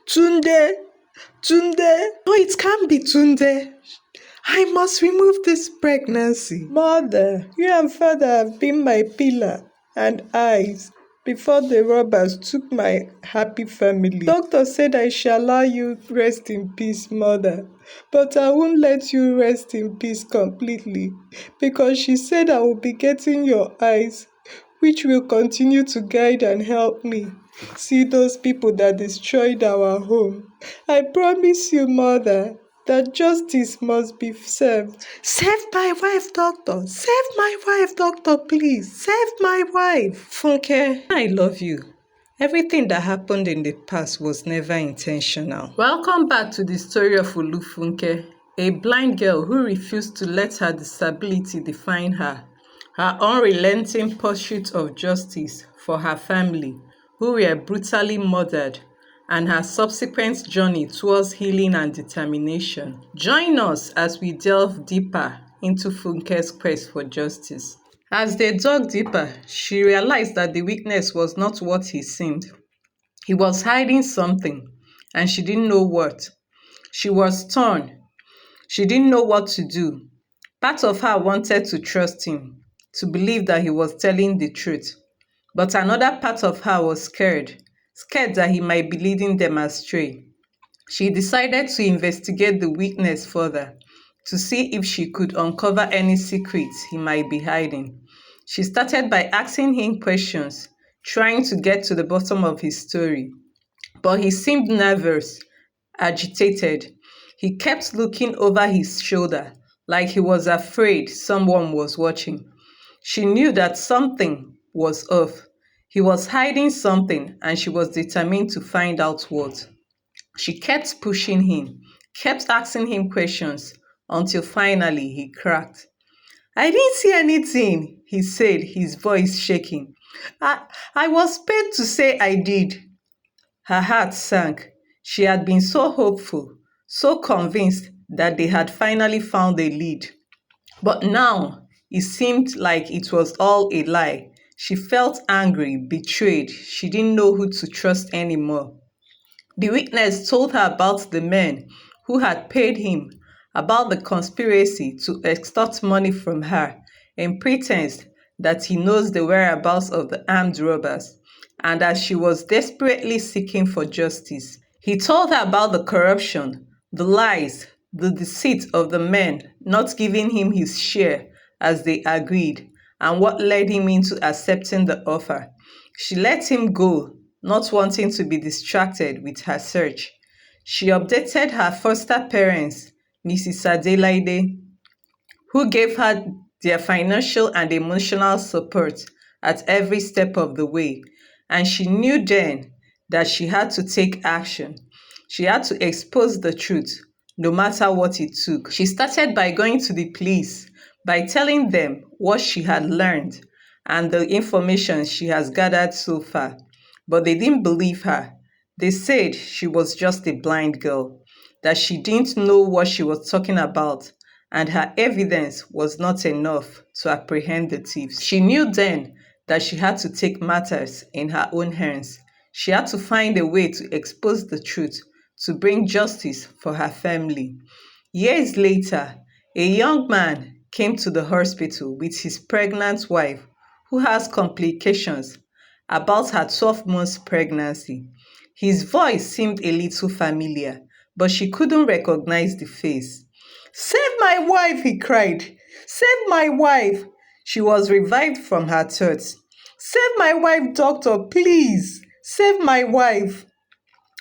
Tunde, Tunde. No, it can't be Tunde. I must remove this pregnancy. Mother, you and father have been my pillar and eyes before the robbers took my happy family. Doctor said I shall allow you rest in peace, mother, but I won't let you rest in peace completely because she said I will be getting your eyes, which will continue to guide and help me see those people that destroyed our home. I promise you, mother, that justice must be served. Save my wife, doctor. Save my wife, doctor, please. Save my wife. Funke, I love you. Everything that happened in the past was never intentional. Welcome back to the story of Funke, a blind girl who refused to let her disability define her. Her unrelenting pursuit of justice for her family, who were brutally murdered, and her subsequent journey towards healing and determination. Join us as we delve deeper into Funke's quest for justice. As they dug deeper, she realized that the weakness was not what he seemed. He was hiding something, and she didn't know what. She was torn. She didn't know what to do. Part of her wanted to trust him, to believe that he was telling the truth. But another part of her was scared that he might be leading them astray. She decided to investigate the weakness further, to see if she could uncover any secrets he might be hiding. She started by asking him questions, trying to get to the bottom of his story. But he seemed nervous, agitated. He kept looking over his shoulder, like he was afraid someone was watching. She knew that something was off. He was hiding something, and she was determined to find out what. She kept pushing him, kept asking him questions, until finally he cracked. I didn't see anything, he said, his voice shaking. I was paid to say I did. Her heart sank. She had been so hopeful, so convinced that they had finally found a lead. But now it seemed like it was all a lie. She felt angry, betrayed. She didn't know who to trust anymore. The witness told her about the men who had paid him, about the conspiracy to extort money from her in pretense that he knows the whereabouts of the armed robbers, and that she was desperately seeking for justice. He told her about the corruption, the lies, the deceit of the men not giving him his share as they agreed, and what led him into accepting the offer. She let him go, not wanting to be distracted with her search. She updated her foster parents, Mrs. Adelaide, who gave her their financial and emotional support at every step of the way. And she knew then that she had to take action. She had to expose the truth, no matter what it took. She started by going to the police, by telling them what she had learned and the information she has gathered so far. But they didn't believe her. They said she was just a blind girl, that she didn't know what she was talking about, and her evidence was not enough to apprehend the thieves. She knew then that she had to take matters in her own hands. She had to find a way to expose the truth, to bring justice for her family. Years later, a young man came to the hospital with his pregnant wife, who has complications about her 12 months pregnancy. His voice seemed a little familiar, but she couldn't recognize the face. Save my wife, he cried. Save my wife. She was revived from her thoughts. Save my wife, doctor, please. Save my wife.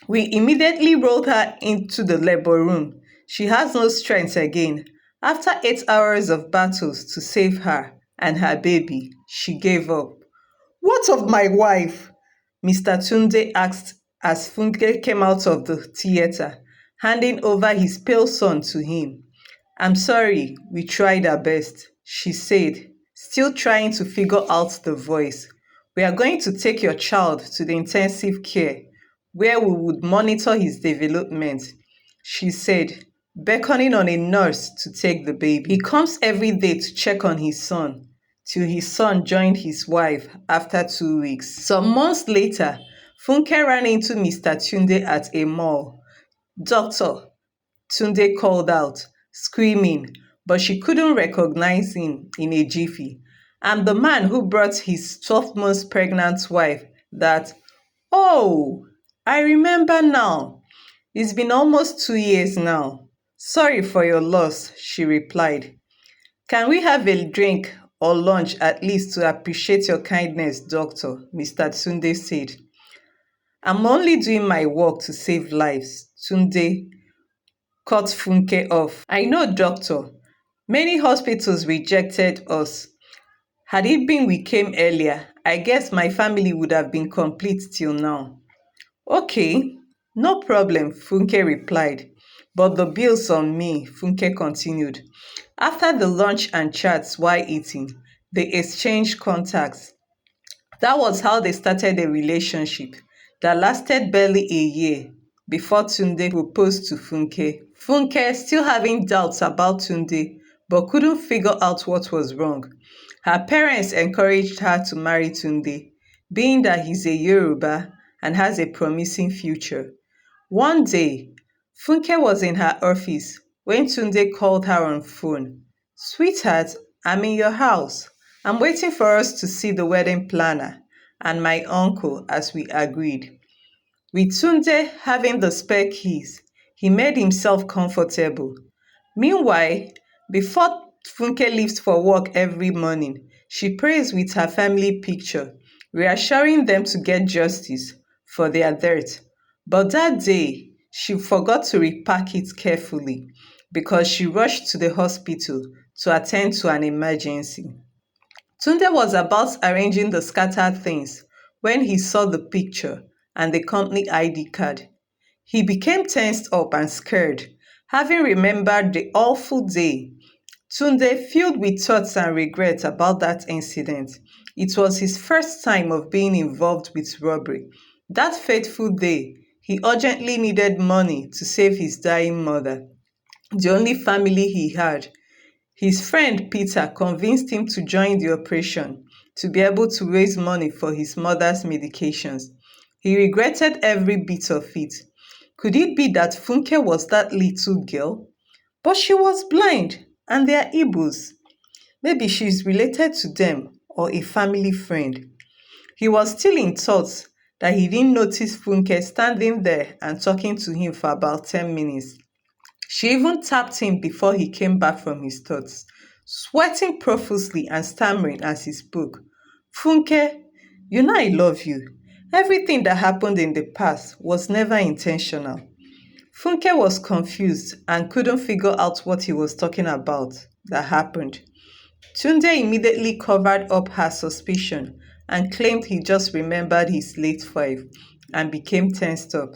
We immediately rolled her into the labor room. She has no strength again. After 8 hours of battles to save her and her baby, she gave up. What of my wife? Mr. Tunde asked as Funke came out of the theater, handing over his pale son to him. I'm sorry, we tried our best, she said, still trying to figure out the voice. We are going to take your child to the intensive care, where we would monitor his development, she said, beckoning on a nurse to take the baby. He comes every day to check on his son, till his son joined his wife after 2 weeks. Some months later, Funke ran into Mr. Tunde at a mall. Doctor, Tunde called out, screaming, but she couldn't recognize him in a jiffy. I'm the man who brought his 12 months pregnant wife that, oh, I remember now. It's been almost 2 years now. Sorry for your loss, she replied. Can we have a drink or lunch at least to appreciate your kindness, doctor? Mr. Tunde said. I'm only doing my work to save lives, Tunde cut Funke off. I know, doctor. Many hospitals rejected us. Had it been we came earlier, I guess my family would have been complete till now. Okay, no problem, Funke replied. But the bill's on me, Funke continued. After the lunch and chats while eating, they exchanged contacts. That was how they started a relationship that lasted barely a year before Tunde proposed to Funke. Funke, still having doubts about Tunde, but couldn't figure out what was wrong. Her parents encouraged her to marry Tunde, being that he's a Yoruba and has a promising future. One day, Funke was in her office when Tunde called her on phone. Sweetheart, I'm in your house. I'm waiting for us to see the wedding planner and my uncle as we agreed. With Tunde having the spare keys, he made himself comfortable. Meanwhile, before Funke leaves for work every morning, she prays with her family picture, reassuring them to get justice for their death. But that day, she forgot to repack it carefully because she rushed to the hospital to attend to an emergency. Tunde was about arranging the scattered things when he saw the picture and the company ID card. He became tensed up and scared, having remembered the awful day. Tunde, filled with thoughts and regret about that incident. It was his first time of being involved with robbery. That fateful day, he urgently needed money to save his dying mother, the only family he had. His friend Peter convinced him to join the operation to be able to raise money for his mother's medications. He regretted every bit of it. Could it be that Funke was that little girl? But she was blind, and they are Igbos. Maybe she's related to them or a family friend. He was still in thoughts that he didn't notice Funke standing there and talking to him for about 10 minutes. She even tapped him before he came back from his thoughts, sweating profusely and stammering as he spoke. Funke, you know I love you. Everything that happened in the past was never intentional. Funke was confused and couldn't figure out what he was talking about that happened. Tunde immediately covered up her suspicion and claimed he just remembered his late wife and became tensed up.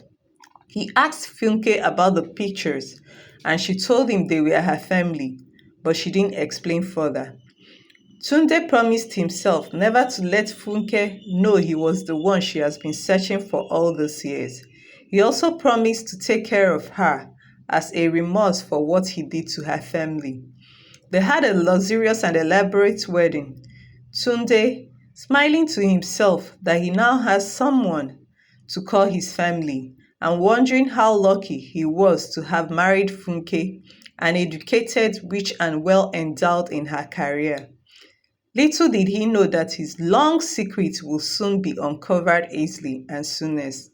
He asked Funke about the pictures and she told him they were her family, but she didn't explain further. Tunde promised himself never to let Funke know he was the one she has been searching for all these years. He also promised to take care of her as a remorse for what he did to her family. They had a luxurious and elaborate wedding. Tunde, smiling to himself that he now has someone to call his family, and wondering how lucky he was to have married Funke, an educated, rich, and well endowed in her career. Little did he know that his long secret will soon be uncovered easily and soonest.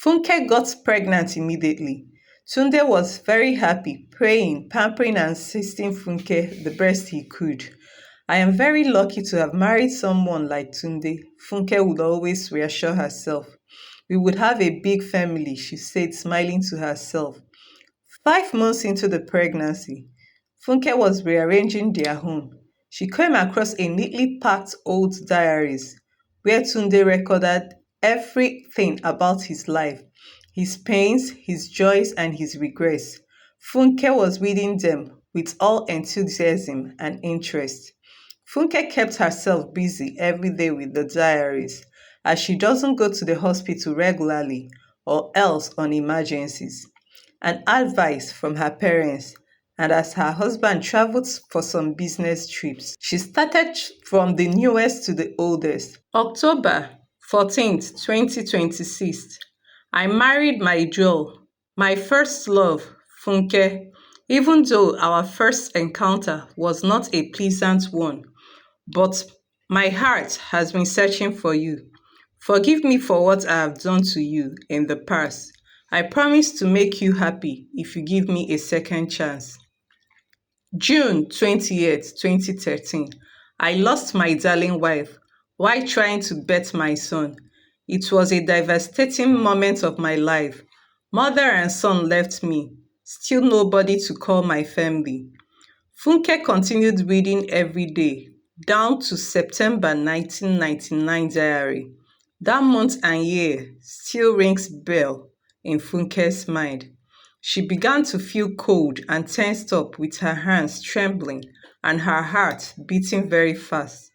Funke got pregnant immediately. Tunde was very happy, praying, pampering, and assisting Funke the best he could. I am very lucky to have married someone like Tunde, Funke would always reassure herself. We would have a big family, she said, smiling to herself. 5 months into the pregnancy, Funke was rearranging their home. She came across a neatly packed old diaries where Tunde recorded everything about his life, his pains, his joys, and his regrets. Funke was reading them with all enthusiasm and interest. Funke kept herself busy every day with the diaries, as she doesn't go to the hospital regularly or else on emergencies. And advice from her parents, and as her husband traveled for some business trips. She started from the newest to the oldest. October, 14th, 2026. I married my jewel, my first love, Funke. Even though our first encounter was not a pleasant one, but my heart has been searching for you. Forgive me for what I have done to you in the past. I promise to make you happy if you give me a second chance. June 20th, 2013. I lost my darling wife while trying to birth my son. It was a devastating moment of my life. Mother and son left me, still nobody to call my family. Funke continued reading every day, down to September 1999 diary. That month and year still rings bell in Funke's mind. She began to feel cold and tensed up with her hands trembling and her heart beating very fast.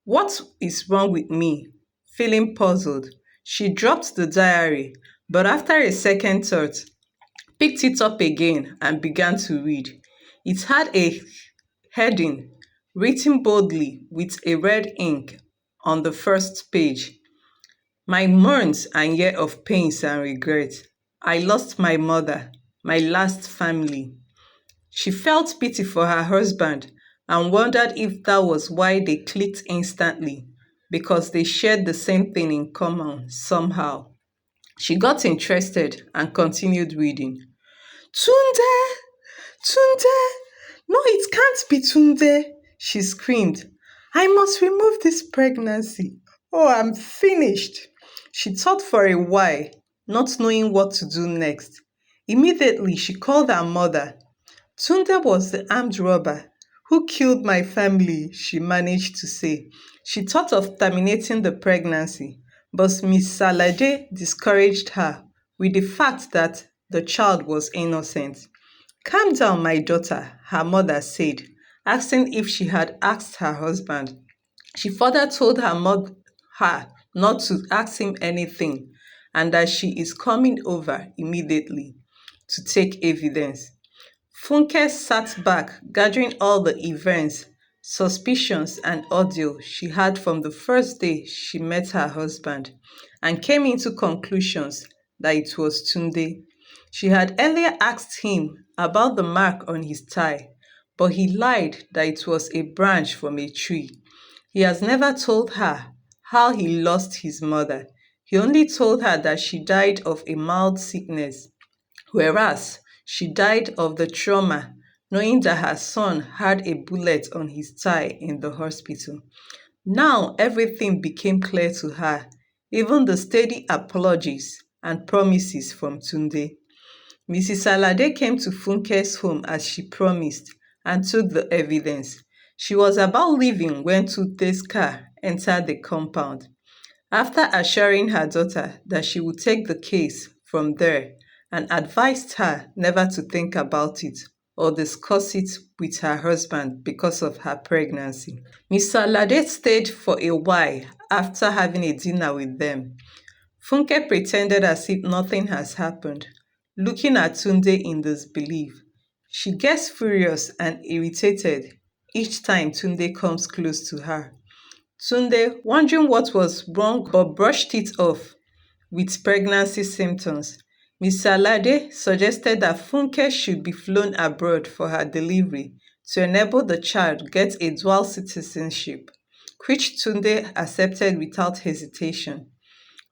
What is wrong with me? Feeling puzzled, she dropped the diary, but after a second thought, picked it up again and began to read. It had a heading written boldly with a red ink on the first page. My months and years of pains and regret. I lost my mother, my last family. She felt pity for her husband and wondered if that was why they clicked instantly, because they shared the same thing in common somehow. She got interested and continued reading. Tunde! Tunde! No, it can't be Tunde, she screamed. I must remove this pregnancy. Oh, I'm finished. She thought for a while, not knowing what to do next. Immediately, she called her mother. Tunde was the armed robber who killed my family, she managed to say. She thought of terminating the pregnancy, but Miss Salade discouraged her with the fact that the child was innocent. Calm down, my daughter, her mother said, asking if she had asked her husband. She further told her not to ask him anything and that she is coming over immediately to take evidence. Funke sat back, gathering all the events, suspicions, and audio she had from the first day she met her husband, and came into conclusions that it was Tunde. She had earlier asked him about the mark on his thigh, but he lied that it was a branch from a tree. He has never told her how he lost his mother. He only told her that she died of a mild sickness, whereas she died of the trauma, knowing that her son had a bullet on his thigh in the hospital. Now everything became clear to her, even the steady apologies and promises from Tunde. Mrs. Alade came to Funke's home as she promised and took the evidence. She was about leaving when Tunde's car entered the compound. After assuring her daughter that she would take the case from there and advised her never to think about it or discuss it with her husband because of her pregnancy. Mr. Alade stayed for a while after having a dinner with them. Funke pretended as if nothing has happened, looking at Tunde in disbelief. She gets furious and irritated each time Tunde comes close to her. Tunde, wondering what was wrong but brushed it off with pregnancy symptoms. Mr. Alade suggested that Funke should be flown abroad for her delivery to enable the child get a dual citizenship, which Tunde accepted without hesitation.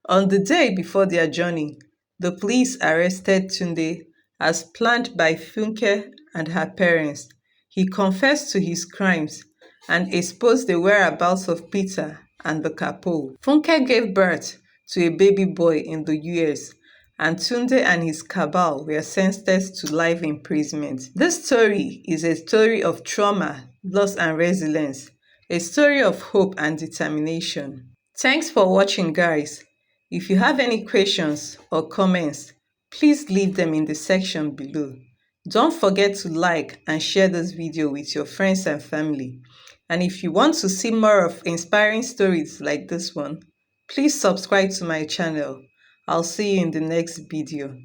On the day before their journey, the police arrested Tunde as planned by Funke and her parents. He confessed to his crimes and exposed the whereabouts of Peter and the couple. Funke gave birth to a baby boy in the US, and Tunde and his cabal were sentenced to life imprisonment. This story is a story of trauma, loss, and resilience, a story of hope and determination. Thanks for watching, guys. If you have any questions or comments, please leave them in the section below. Don't forget to like and share this video with your friends and family. And if you want to see more of inspiring stories like this one, please subscribe to my channel. I'll see you in the next video.